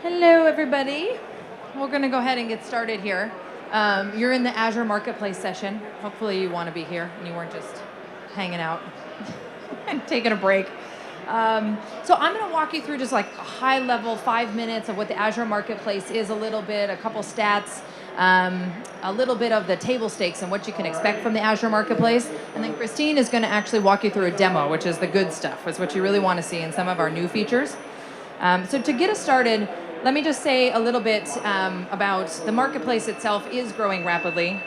Hello, everybody. We're going to go ahead and get started here. You're in the Azure Marketplace session. Hopefully you want to be here and you weren't just hanging out and taking a break. So I'm going to walk you through just like a high level 5 minutes of what the Azure Marketplace is a little bit, a couple stats, a little bit of the table stakes and what you can expect from the Azure Marketplace. And then Christine is going to actually walk you through a demo, which is the good stuff. It's what you really want to see in some of our new features. So to get us started, let me just say a little bit about the marketplace itself is growing rapidly.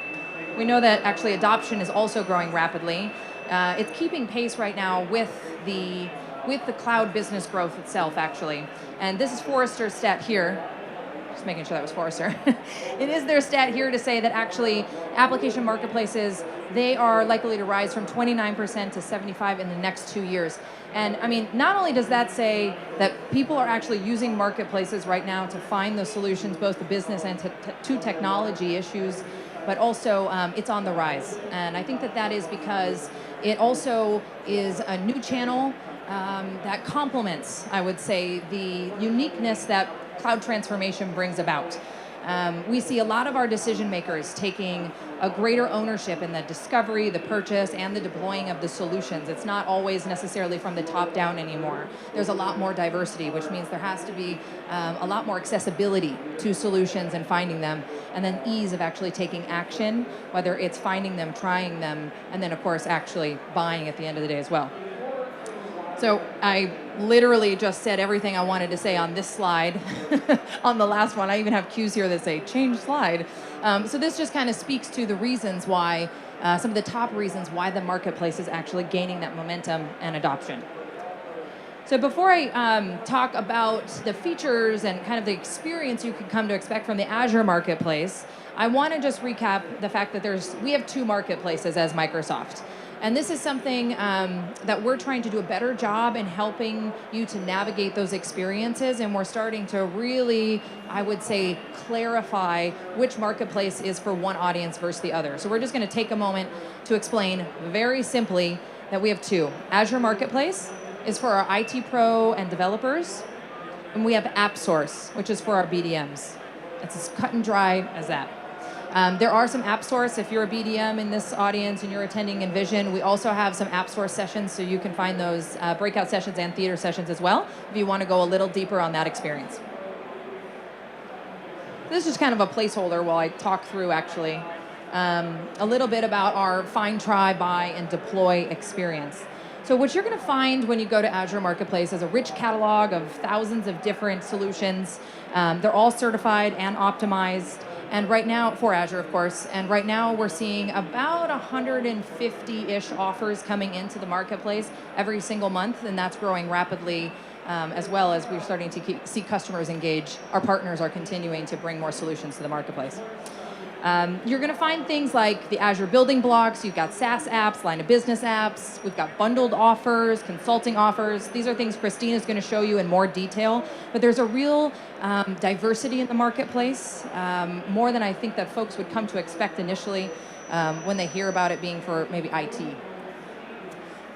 We know that actually adoption is also growing rapidly. It's keeping pace right now with the cloud business growth itself, actually. And this is Forrester's stat here. Just making sure that was Forrester. It is their stat here to say that actually application marketplaces, they are likely to rise from 29% to 75% in the next 2 years. And I mean, not only does that say that people are actually using marketplaces right now to find the solutions, both the business and to technology issues, but also it's on the rise. And I think that that is because it also is a new channel that complements, I would say, the uniqueness that cloud transformation brings about. We see a lot of our decision makers taking a greater ownership in the discovery, the purchase, and the deploying of the solutions. It's not always necessarily from the top down anymore. There's a lot more diversity, which means there has to be a lot more accessibility to solutions and finding them, and then ease of actually taking action, whether it's finding them, trying them, and then of course actually buying at the end of the day as well. So I literally just said everything I wanted to say on this slide. On the last one, I even have cues here that say change slide. So this just kind of speaks to the reasons why, some of the top reasons why the marketplace is actually gaining that momentum and adoption. So before I talk about the features and kind of the experience you can come to expect from the Azure Marketplace, I want to just recap the fact that we have two marketplaces as Microsoft. And this is something that we're trying to do a better job in helping you to navigate those experiences. And we're starting to really, I would say, clarify which marketplace is for one audience versus the other. So we're just going to take a moment to explain very simply that we have two. Azure Marketplace is for our IT pro and developers. And we have AppSource, which is for our BDMs. It's as cut and dry as that. There are some AppSource if you're a BDM in this audience and you're attending Envision. We also have some AppSource sessions, so you can find those breakout sessions and theater sessions as well if you want to go a little deeper on that experience. This is kind of a placeholder while I talk through actually a little bit about our find, try, buy, and deploy experience. So what you're going to find when you go to Azure Marketplace is a rich catalog of thousands of different solutions. They're all certified and optimized. And right now, for Azure, of course, and right now we're seeing about 150-ish offers coming into the marketplace every single month, and that's growing rapidly as well as we're starting to see customers engage. Our partners are continuing to bring more solutions to the marketplace. You're going to find things like the Azure building blocks. You've got SaaS apps, line of business apps. We've got bundled offers, consulting offers. These are things Christine is going to show you in more detail. But there's a real diversity in the marketplace, more than I think that folks would come to expect initially when they hear about it being for maybe IT.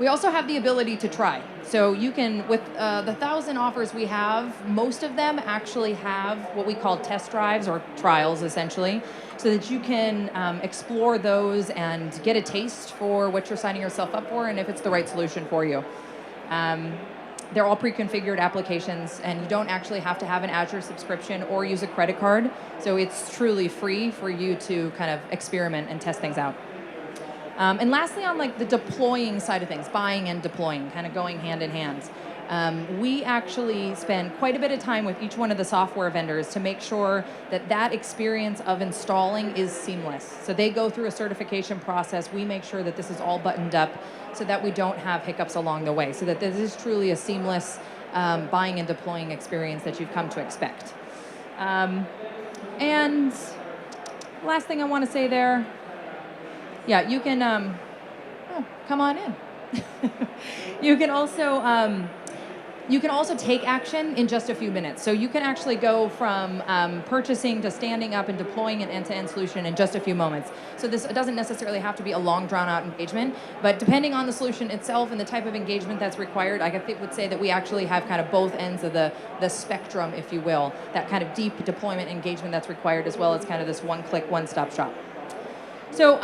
We also have the ability to try. So you can, with the 1,000 offers we have, most of them actually have what we call test drives or trials, essentially, so that you can explore those and get a taste for what you're signing yourself up for and if it's the right solution for you. They're all pre-configured applications, and you don't actually have to have an Azure subscription or use a credit card, so it's truly free for you to kind of experiment and test things out. And lastly, on like the deploying side of things, buying and deploying, kind of going hand in hand. We actually spend quite a bit of time with each one of the software vendors to make sure that that experience of installing is seamless. So they go through a certification process. We make sure that this is all buttoned up so that we don't have hiccups along the way, so that this is truly a seamless buying and deploying experience that you've come to expect. And last thing I want to say there, yeah, you can, come on in. You can also you can also take action in just a few minutes. So you can actually go from purchasing to standing up and deploying an end-to-end solution in just a few moments. So this doesn't necessarily have to be a long, drawn-out engagement, but depending on the solution itself and the type of engagement that's required, I would say that we actually have kind of both ends of the spectrum, if you will, that kind of deep deployment engagement that's required, as well as kind of this one-click, one-stop shop. So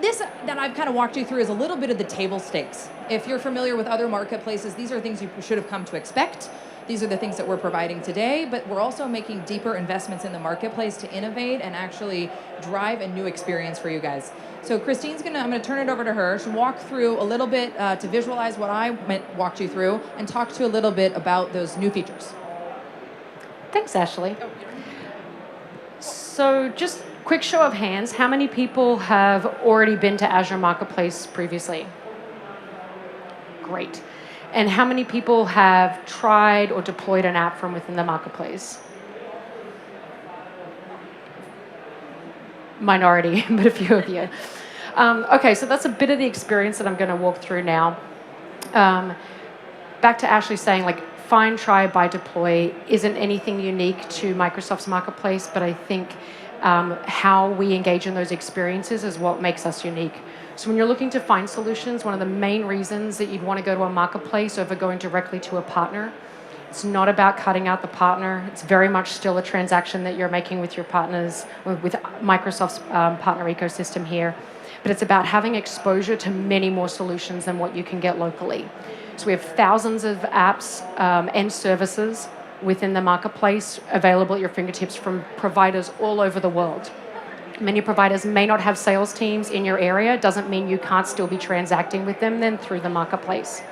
this that I've kind of walked you through is a little bit of the table stakes. If you're familiar with other marketplaces, these are things you should have come to expect. These are the things that we're providing today, but we're also making deeper investments in the marketplace to innovate and actually drive a new experience for you guys. So Christine's I'm gonna turn it over to her. She'll walk through a little bit to visualize what I walked you through and talk to you a little bit about those new features. Thanks, Ashley. So just quick show of hands, how many people have already been to Azure Marketplace previously? Great. And how many people have tried or deployed an app from within the marketplace? Minority, but a few of you. Okay, so that's a bit of the experience that I'm going to walk through now. Back to Ashley saying, like, find, try, buy, deploy isn't anything unique to Microsoft's marketplace, but I think how we engage in those experiences is what makes us unique. So when you're looking to find solutions, one of the main reasons that you'd want to go to a marketplace over going directly to a partner, it's not about cutting out the partner. It's very much still a transaction that you're making with your partners, with Microsoft's partner ecosystem here. But it's about having exposure to many more solutions than what you can get locally. So we have thousands of apps and services within the marketplace available at your fingertips from providers all over the world. Many providers may not have sales teams in your area. Doesn't mean you can't still be transacting with them then through the marketplace.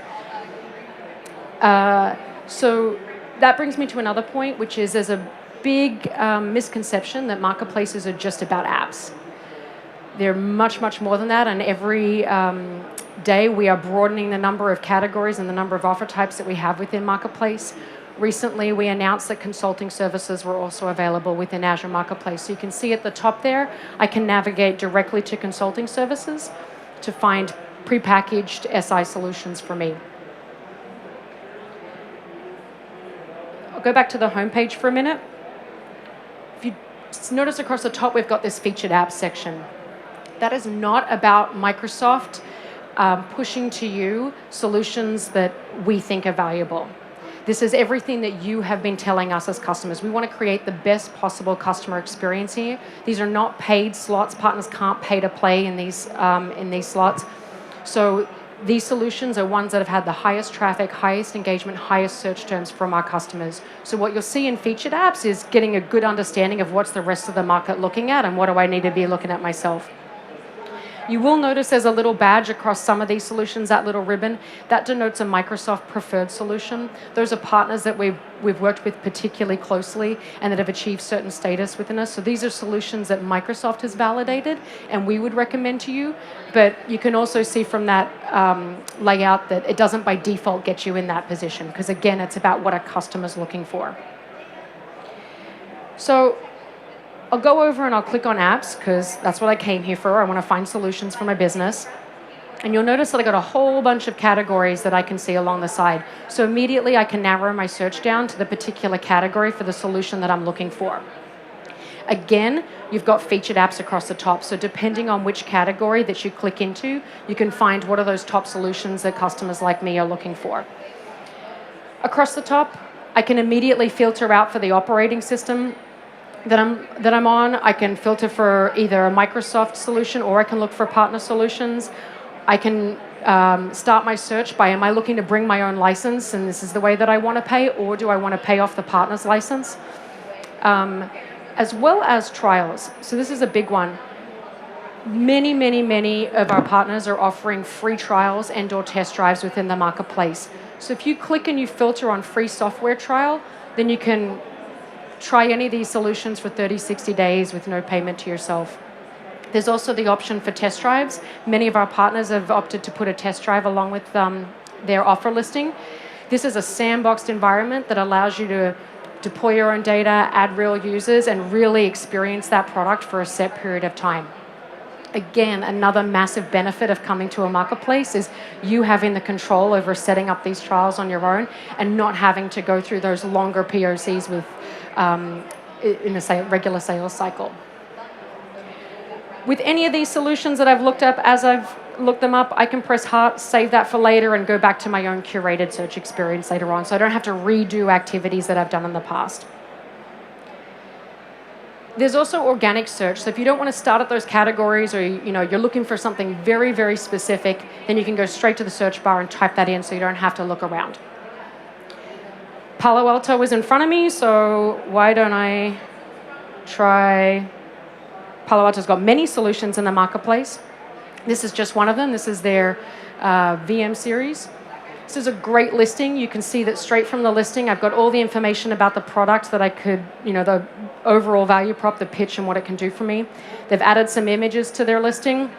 So that brings me to another point, which is there's a big misconception that marketplaces are just about apps. They're much, much more than that, and every day we are broadening the number of categories and the number of offer types that we have within Marketplace. Recently, we announced that consulting services were also available within Azure Marketplace. So you can see at the top there, I can navigate directly to consulting services to find prepackaged SI solutions for me. I'll go back to the homepage for a minute. If you notice across the top, we've got this featured apps section. That is not about Microsoft pushing to you solutions that we think are valuable. This is everything that you have been telling us as customers. We want to create the best possible customer experience here. These are not paid slots. Partners can't pay to play in these slots. So these solutions are ones that have had the highest traffic, highest engagement, highest search terms from our customers. So what you'll see in featured apps is getting a good understanding of what's the rest of the market looking at and what do I need to be looking at myself. You will notice there's a little badge across some of these solutions, that little ribbon. That denotes a Microsoft preferred solution. Those are partners that we've worked with particularly closely and that have achieved certain status within us. So these are solutions that Microsoft has validated and we would recommend to you. But you can also see from that layout that it doesn't by default get you in that position because, again, it's about what a customer's looking for. So I'll go over and I'll click on apps because that's what I came here for. I want to find solutions for my business. And you'll notice that I got a whole bunch of categories that I can see along the side. So immediately I can narrow my search down to the particular category for the solution that I'm looking for. Again, you've got featured apps across the top. So depending on which category that you click into, you can find what are those top solutions that customers like me are looking for. Across the top, I can immediately filter out for the operating system that I'm on. I can filter for either a Microsoft solution or I can look for partner solutions. I can start my search by, am I looking to bring my own license and this is the way that I want to pay, or do I want to pay off the partner's license? As well as trials. So this is a big one. Many of our partners are offering free trials and or test drives within the marketplace. So if you click and you filter on free software trial, then you can try any of these solutions for 30, 60 days with no payment to yourself. There's also the option for test drives. Many of our partners have opted to put a test drive along with their offer listing. This is a sandboxed environment that allows you to deploy your own data, add real users, and really experience that product for a set period of time. Again, another massive benefit of coming to a marketplace is you having the control over setting up these trials on your own and not having to go through those longer POCs with in a regular sales cycle. With any of these solutions that I've looked up, as I've looked them up, I can press Heart, save that for later, and go back to my own curated search experience later on, so I don't have to redo activities that I've done in the past. There's also organic search. So if you don't want to start at those categories, or you're looking for something very, very specific, then you can go straight to the search bar and type that in so you don't have to look around. Palo Alto is in front of me, so why don't I try... Palo Alto's got many solutions in the marketplace. This is just one of them. This is their VM series. This is a great listing. You can see that straight from the listing, I've got all the information about the product that I could, the overall value prop, the pitch, and what it can do for me. They've added some images to their listing,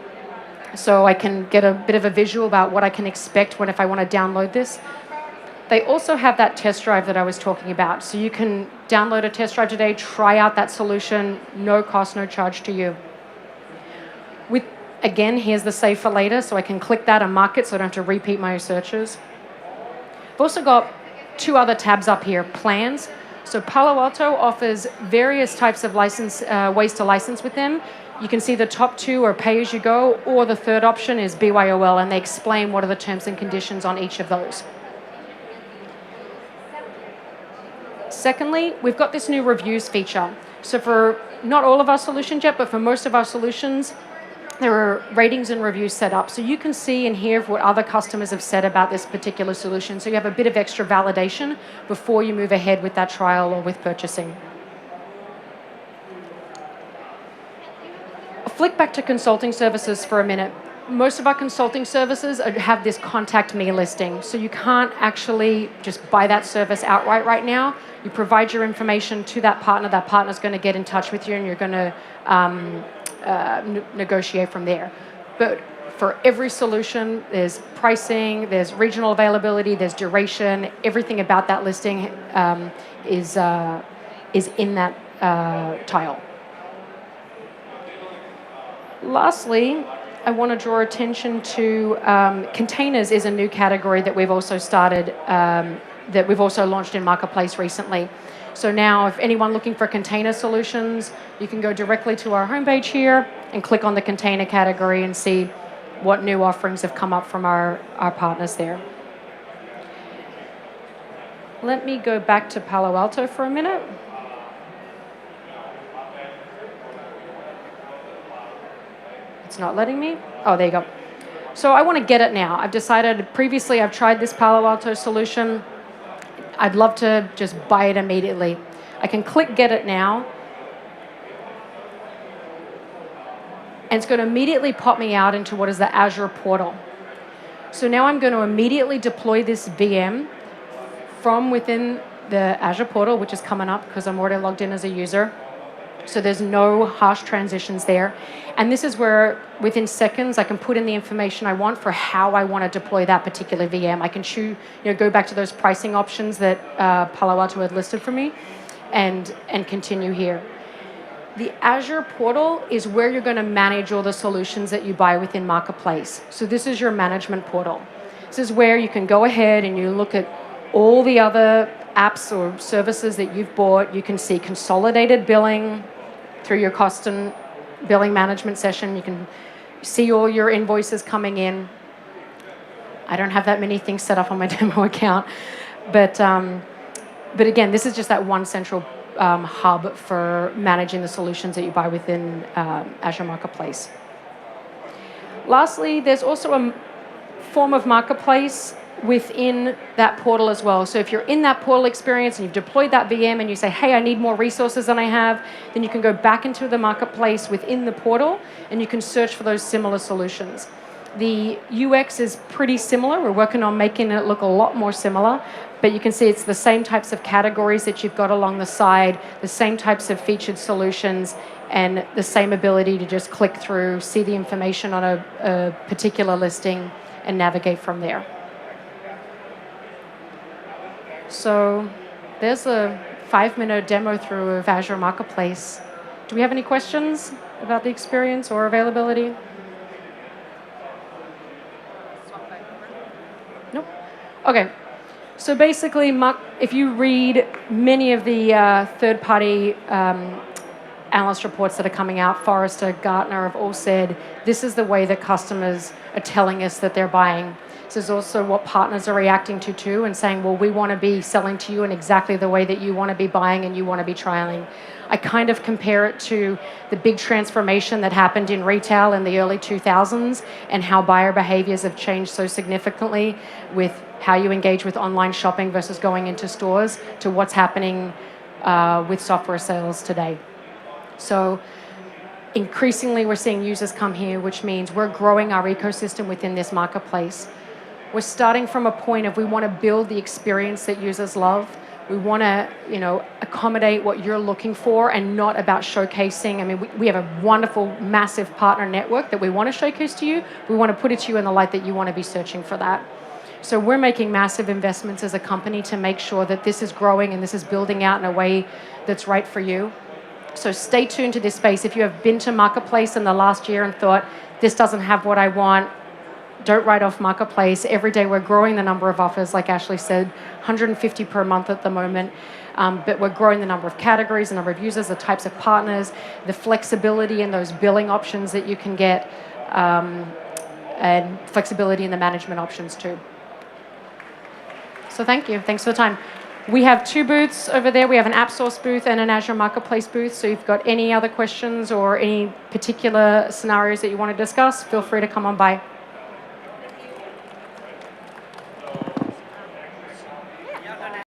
so I can get a bit of a visual about what I can expect if I want to download this. They also have that test drive that I was talking about. So you can download a test drive today, try out that solution, no cost, no charge to you. Again, here's the save for later, so I can click that and mark it so I don't have to repeat my searches. I've also got two other tabs up here, plans. So Palo Alto offers various types of license ways to license with them. You can see the top two are pay-as-you-go, or the third option is BYOL, and they explain what are the terms and conditions on each of those. Secondly, we've got this new reviews feature. So for not all of our solutions yet, but for most of our solutions, there are ratings and reviews set up. So you can see and hear what other customers have said about this particular solution. So you have a bit of extra validation before you move ahead with that trial or with purchasing. I'll flick back to consulting services for a minute. Most of our consulting services have this contact me listing. So you can't actually just buy that service outright right now. You provide your information to that partner's going to get in touch with you, and you're going to negotiate from there. But for every solution, there's pricing, there's regional availability, there's duration. Everything about that listing is in that tile. Lastly, I want to draw attention to containers is a new category that we've also started, that we've also launched in Marketplace recently. So now if anyone looking for container solutions, you can go directly to our homepage here and click on the container category and see what new offerings have come up from our partners there. Let me go back to Palo Alto for a minute. It's not letting me. Oh, there you go. So I want to get it now. I've decided, previously I've tried this Palo Alto solution. I'd love to just buy it immediately. I can click Get It Now, and it's going to immediately pop me out into what is the Azure portal. So now I'm going to immediately deploy this VM from within the Azure portal, which is coming up because I'm already logged in as a user. So there's no harsh transitions there. And this is where, within seconds, I can put in the information I want for how I want to deploy that particular VM. I can choose, go back to those pricing options that Palo Alto had listed for me and continue here. The Azure portal is where you're going to manage all the solutions that you buy within Marketplace. So this is your management portal. This is where you can go ahead and you look at all the other apps or services that you've bought. You can see consolidated billing through your cost and billing management session. You can see all your invoices coming in. I don't have that many things set up on my demo account, but again, this is just that one central hub for managing the solutions that you buy within Azure Marketplace. Lastly, there's also a form of Marketplace within that portal as well. So if you're in that portal experience and you've deployed that VM and you say, hey, I need more resources than I have, then you can go back into the Marketplace within the portal and you can search for those similar solutions. The UX is pretty similar. We're working on making it look a lot more similar, but you can see it's the same types of categories that you've got along the side, the same types of featured solutions, and the same ability to just click through, see the information on a particular listing, and navigate from there. So there's a 5-minute demo through of Azure Marketplace. Do we have any questions about the experience or availability? Nope. Okay. So basically, if you read many of the third-party analyst reports that are coming out, Forrester, Gartner have all said this is the way that customers are telling us that they're buying. This is also what partners are reacting to too, and saying, well, we want to be selling to you in exactly the way that you want to be buying and you want to be trialing. I kind of compare it to the big transformation that happened in retail in the early 2000s and how buyer behaviors have changed so significantly with how you engage with online shopping versus going into stores to what's happening with software sales today. So increasingly we're seeing users come here, which means we're growing our ecosystem within this marketplace. We're starting from a point of we want to build the experience that users love. We want to, accommodate what you're looking for and not about showcasing. I mean, we have a wonderful, massive partner network that we want to showcase to you. We want to put it to you in the light that you want to be searching for that. So we're making massive investments as a company to make sure that this is growing and this is building out in a way that's right for you. So stay tuned to this space. If you have been to Marketplace in the last year and thought, this doesn't have what I want, don't write off Marketplace. Every day we're growing the number of offers, like Ashley said, 150 per month at the moment. But we're growing the number of categories, the number of users, the types of partners, the flexibility in those billing options that you can get, and flexibility in the management options too. So thank you. Thanks for the time. We have 2 booths over there. We have an AppSource booth and an Azure Marketplace booth. So if you've got any other questions or any particular scenarios that you want to discuss, feel free to come on by.